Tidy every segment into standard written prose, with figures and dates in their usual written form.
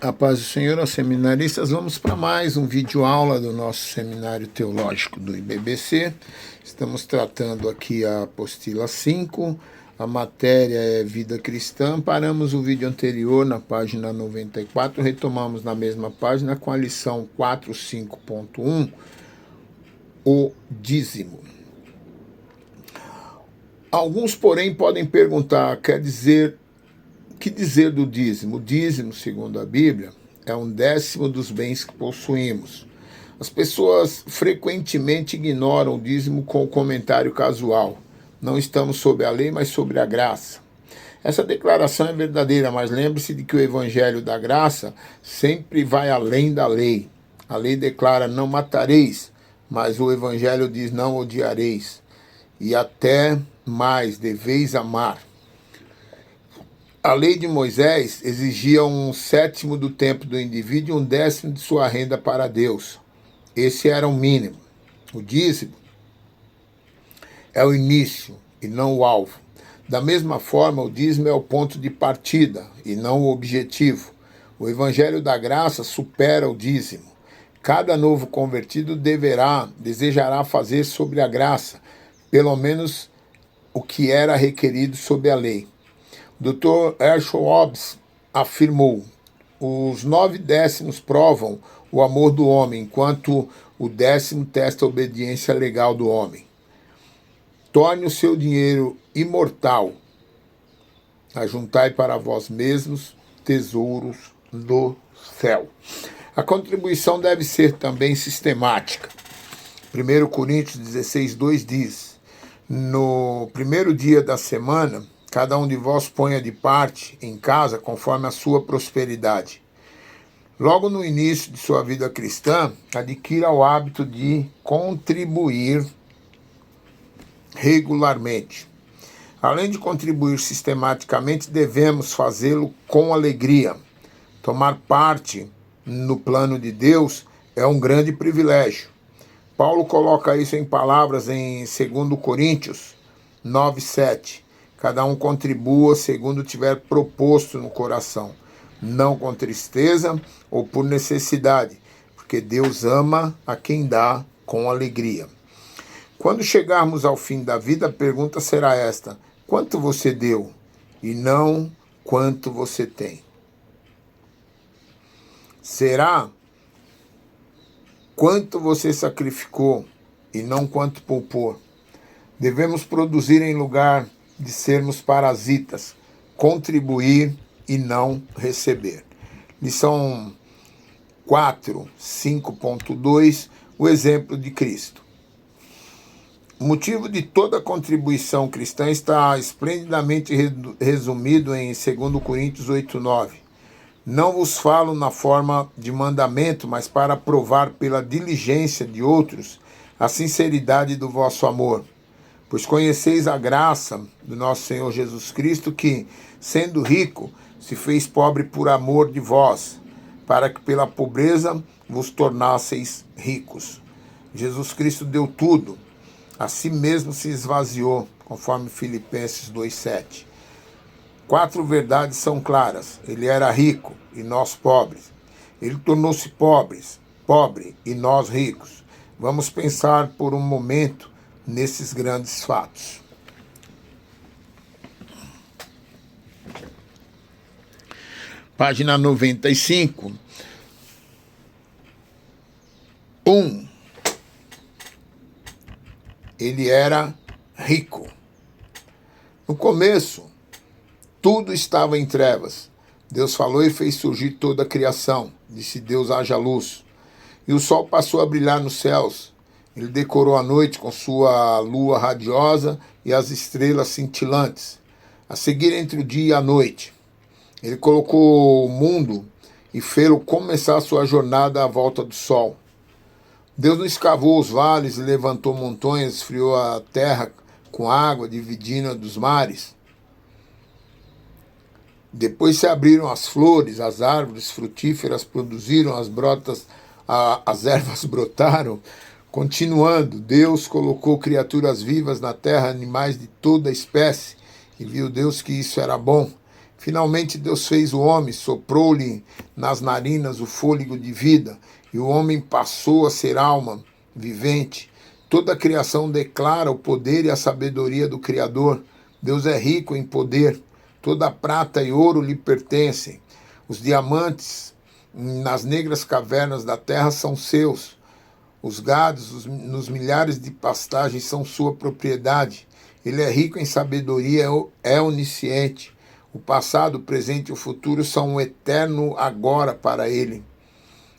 A paz do Senhor aos seminaristas, vamos para mais um vídeo aula do nosso seminário teológico do IBBC. Estamos tratando aqui a apostila 5, a matéria é vida cristã. Paramos o vídeo anterior na página 94, retomamos na mesma página com a lição 4.5.1, o dízimo. Alguns, porém, podem perguntar, que dizer do dízimo? O dízimo, segundo a Bíblia, é 1/10 dos bens que possuímos. As pessoas frequentemente ignoram o dízimo com o comentário casual. Não estamos sob a lei, mas sobre a graça. Essa declaração é verdadeira, mas lembre-se de que o evangelho da graça sempre vai além da lei. A lei declara não matareis, mas o evangelho diz não odiareis. E até mais, deveis amar. A lei de Moisés exigia 1/7 do tempo do indivíduo e 1/10 de sua renda para Deus. Esse era o mínimo. O dízimo é o início e não o alvo. Da mesma forma, o dízimo é o ponto de partida e não o objetivo. O evangelho da graça supera o dízimo. Cada novo convertido desejará fazer sobre a graça, pelo menos o que era requerido sob a lei. Dr. Herschel Hobbes afirmou: os 9/10 provam o amor do homem, enquanto o 10º testa a obediência legal do homem. Torne o seu dinheiro imortal. Ajuntai para vós mesmos tesouros do céu. A contribuição deve ser também sistemática. 1 Coríntios 16:2 diz: no primeiro dia da semana, cada um de vós ponha de parte em casa conforme a sua prosperidade. Logo no início de sua vida cristã, adquira o hábito de contribuir regularmente. Além de contribuir sistematicamente, devemos fazê-lo com alegria. Tomar parte no plano de Deus é um grande privilégio. Paulo coloca isso em palavras em 2 Coríntios 9:7. Cada um contribua segundo tiver proposto no coração, não com tristeza ou por necessidade, porque Deus ama a quem dá com alegria. Quando chegarmos ao fim da vida, a pergunta será esta: quanto você deu? E não quanto você tem. Será quanto você sacrificou e não quanto poupou. Devemos produzir em lugar de sermos parasitas, contribuir e não receber. Lição 4.5.2, o exemplo de Cristo. O motivo de toda contribuição cristã está esplendidamente resumido em 2 Coríntios 8:9. Não vos falo na forma de mandamento, mas para provar pela diligência de outros a sinceridade do vosso amor. Pois conheceis a graça do nosso Senhor Jesus Cristo, que, sendo rico, se fez pobre por amor de vós, para que pela pobreza vos tornasseis ricos. Jesus Cristo deu tudo, a si mesmo se esvaziou, conforme Filipenses 2:7. 4 verdades são claras. Ele era rico e nós pobres. Ele tornou-se pobre e nós ricos. Vamos pensar por um momento nesses grandes fatos. Página 95. 1. Ele era rico. No começo, tudo estava em trevas. Deus falou e fez surgir toda a criação. Disse Deus: haja luz. E o sol passou a brilhar nos céus. Ele decorou a noite com sua lua radiosa e as estrelas cintilantes, a seguir entre o dia e a noite. Ele colocou o mundo e fê-lo começar sua jornada à volta do sol. Deus não escavou os vales e levantou montanhas, esfriou a terra com água, dividindo-a dos mares. Depois se abriram as flores, as árvores frutíferas produziram, as ervas brotaram. Continuando, Deus colocou criaturas vivas na terra, animais de toda espécie, e viu Deus que isso era bom. Finalmente Deus fez o homem, soprou-lhe nas narinas o fôlego de vida, e o homem passou a ser alma vivente. Toda a criação declara o poder e a sabedoria do Criador. Deus é rico em poder. Toda a prata e ouro lhe pertencem. Os diamantes nas negras cavernas da terra são seus. Os gados nos milhares de pastagens são sua propriedade. Ele é rico em sabedoria, é onisciente. O passado, o presente e o futuro são um eterno agora para ele.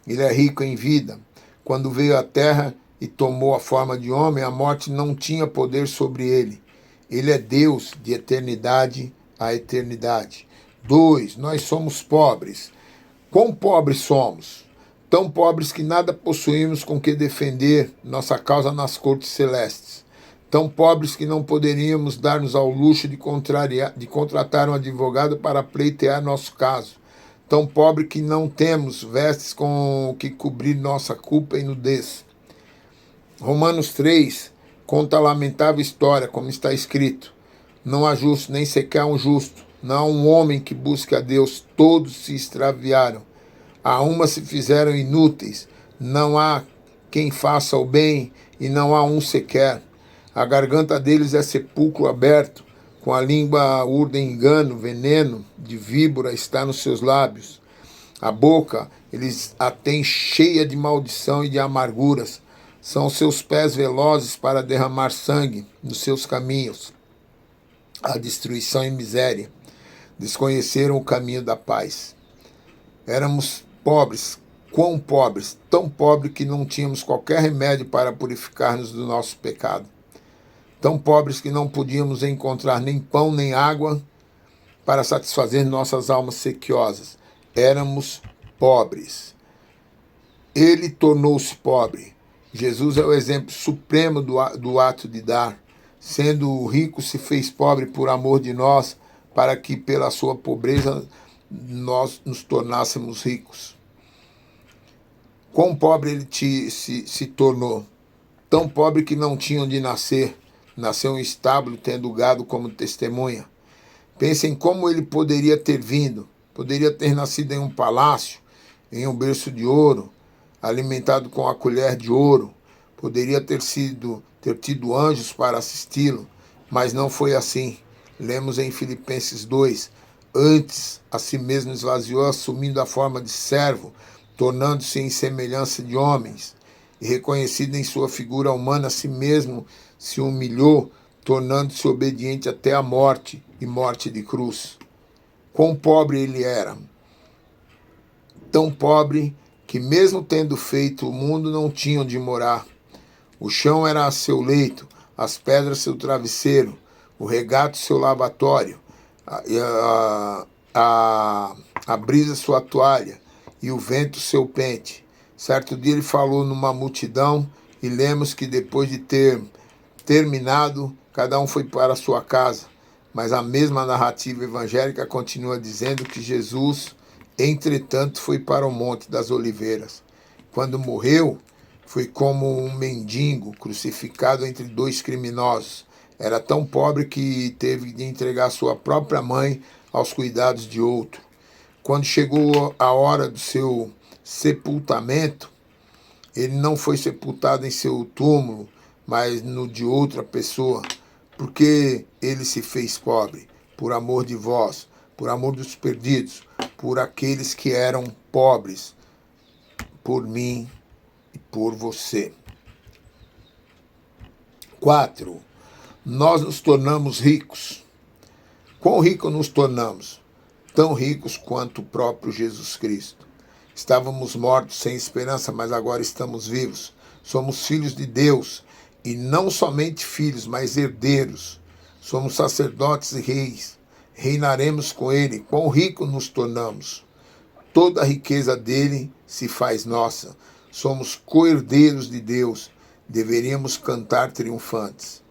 Ele é rico em vida. Quando veio à terra e tomou a forma de homem, a morte não tinha poder sobre ele. Ele é Deus de eternidade a eternidade. 2. Nós somos pobres. Quão pobres somos? Tão pobres que nada possuímos com que defender nossa causa nas cortes celestes. Tão pobres que não poderíamos dar-nos ao luxo de contratar um advogado para pleitear nosso caso. Tão pobre que não temos vestes com que cobrir nossa culpa e nudez. Romanos 3 conta a lamentável história, como está escrito. Não há justo, nem sequer um justo. Não há um homem que busque a Deus. Todos se extraviaram. A uma se fizeram inúteis. Não há quem faça o bem, e não há um sequer. A garganta deles é sepulcro aberto. Com a língua urdem engano, veneno de víbora está nos seus lábios. A boca eles a têm cheia de maldição e de amarguras. São seus pés velozes para derramar sangue nos seus caminhos. A destruição e miséria. Desconheceram o caminho da paz. Éramos pobres, quão pobres, tão pobres que não tínhamos qualquer remédio para purificar-nos do nosso pecado. Tão pobres que não podíamos encontrar nem pão nem água para satisfazer nossas almas sequiosas. Éramos pobres. Ele tornou-se pobre. Jesus é o exemplo supremo do ato de dar. Sendo rico, se fez pobre por amor de nós, para que pela sua pobreza nós nos tornássemos ricos. Quão pobre ele se tornou? Tão pobre que não tinha onde nascer. Nasceu em estábulo, tendo gado como testemunha. Pensem como ele poderia ter vindo. Poderia ter nascido em um palácio, em um berço de ouro, alimentado com a colher de ouro. Poderia ter tido anjos para assisti-lo, mas não foi assim. Lemos em Filipenses 2. Antes, a si mesmo esvaziou, assumindo a forma de servo, tornando-se em semelhança de homens. E reconhecido em sua figura humana, a si mesmo se humilhou, tornando-se obediente até a morte, e morte de cruz. Quão pobre ele era! Tão pobre que, mesmo tendo feito o mundo, não tinha onde morar. O chão era seu leito, as pedras seu travesseiro, o regato seu lavatório, a brisa sua toalha e o vento seu pente. Certo dia ele falou numa multidão, e lemos que depois de ter terminado, cada um foi para a sua casa. Mas a mesma narrativa evangélica continua dizendo que Jesus, entretanto, foi para o Monte das Oliveiras. Quando morreu, foi como um mendigo crucificado entre dois criminosos. Era tão pobre que teve de entregar sua própria mãe aos cuidados de outro. Quando chegou a hora do seu sepultamento, ele não foi sepultado em seu túmulo, mas no de outra pessoa, porque ele se fez pobre, por amor de vós, por amor dos perdidos, por aqueles que eram pobres, por mim e por você. 4. Nós nos tornamos ricos. Quão ricos nos tornamos? Tão ricos quanto o próprio Jesus Cristo. Estávamos mortos sem esperança, mas agora estamos vivos. Somos filhos de Deus, e não somente filhos, mas herdeiros. Somos sacerdotes e reis. Reinaremos com ele. Quão ricos nos tornamos? Toda a riqueza dele se faz nossa. Somos co-herdeiros de Deus. Deveríamos cantar triunfantes.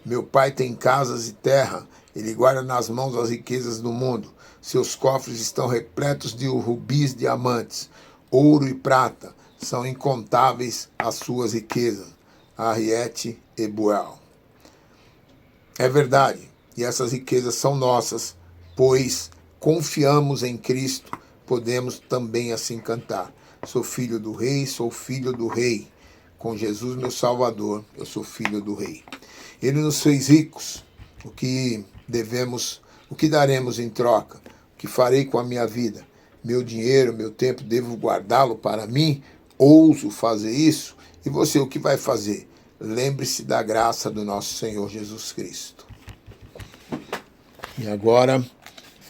Meu pai tem casas e terra. Ele guarda nas mãos as riquezas do mundo. Seus cofres estão repletos de rubis, diamantes, ouro e prata. São incontáveis as suas riquezas. Henriette Ebuel. É verdade, e essas riquezas são nossas, pois confiamos em Cristo, podemos também assim cantar. Sou filho do rei, sou filho do rei. Com Jesus, meu Salvador, eu sou filho do rei. Ele nos fez ricos. O que devemos, o que daremos em troca? O que farei com a minha vida? Meu dinheiro, meu tempo, devo guardá-lo para mim? Ouso fazer isso? E você, o que vai fazer? Lembre-se da graça do nosso Senhor Jesus Cristo. E agora,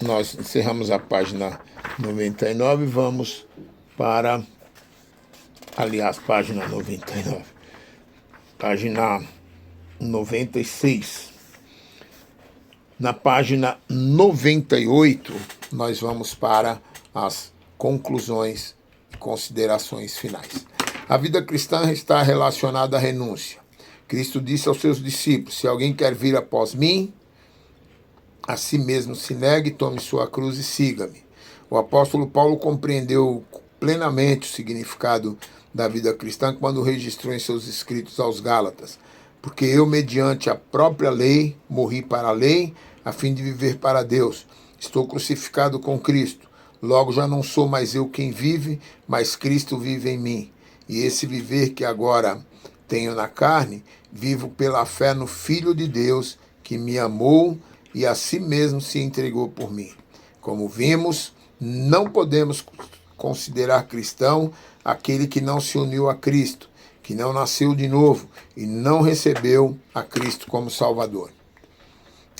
nós encerramos a página 99 e vamos para, aliás, página 99, página 96. Na página 98, nós vamos para as conclusões e considerações finais. A vida cristã está relacionada à renúncia. Cristo disse aos seus discípulos: se alguém quer vir após mim, a si mesmo se negue, tome sua cruz e siga-me. O apóstolo Paulo compreendeu plenamente o significado da vida cristã quando registrou em seus escritos aos Gálatas: porque eu, mediante a própria lei, morri para a lei, a fim de viver para Deus. Estou crucificado com Cristo. Logo já não sou mais eu quem vive, mas Cristo vive em mim. E esse viver que agora tenho na carne, vivo pela fé no Filho de Deus, que me amou e a si mesmo se entregou por mim. Como vimos, não podemos considerar cristão aquele que não se uniu a Cristo, que não nasceu de novo e não recebeu a Cristo como Salvador.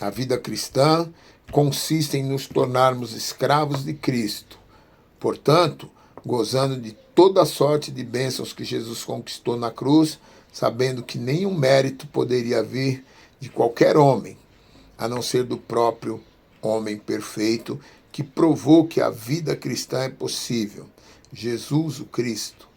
A vida cristã consiste em nos tornarmos escravos de Cristo. Portanto, gozando de toda sorte de bênçãos que Jesus conquistou na cruz, sabendo que nenhum mérito poderia vir de qualquer homem, a não ser do próprio homem perfeito, que provou que a vida cristã é possível, Jesus o Cristo.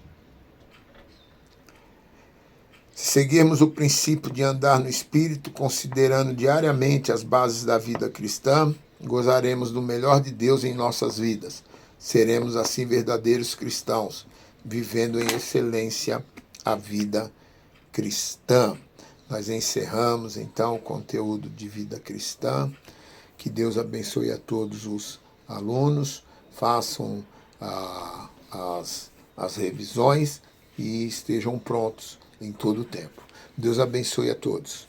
Se seguirmos o princípio de andar no Espírito, considerando diariamente as bases da vida cristã, gozaremos do melhor de Deus em nossas vidas. Seremos assim verdadeiros cristãos, vivendo em excelência a vida cristã. Nós encerramos então o conteúdo de vida cristã. Que Deus abençoe a todos os alunos, façam as revisões e estejam prontos em todo o tempo. Deus abençoe a todos.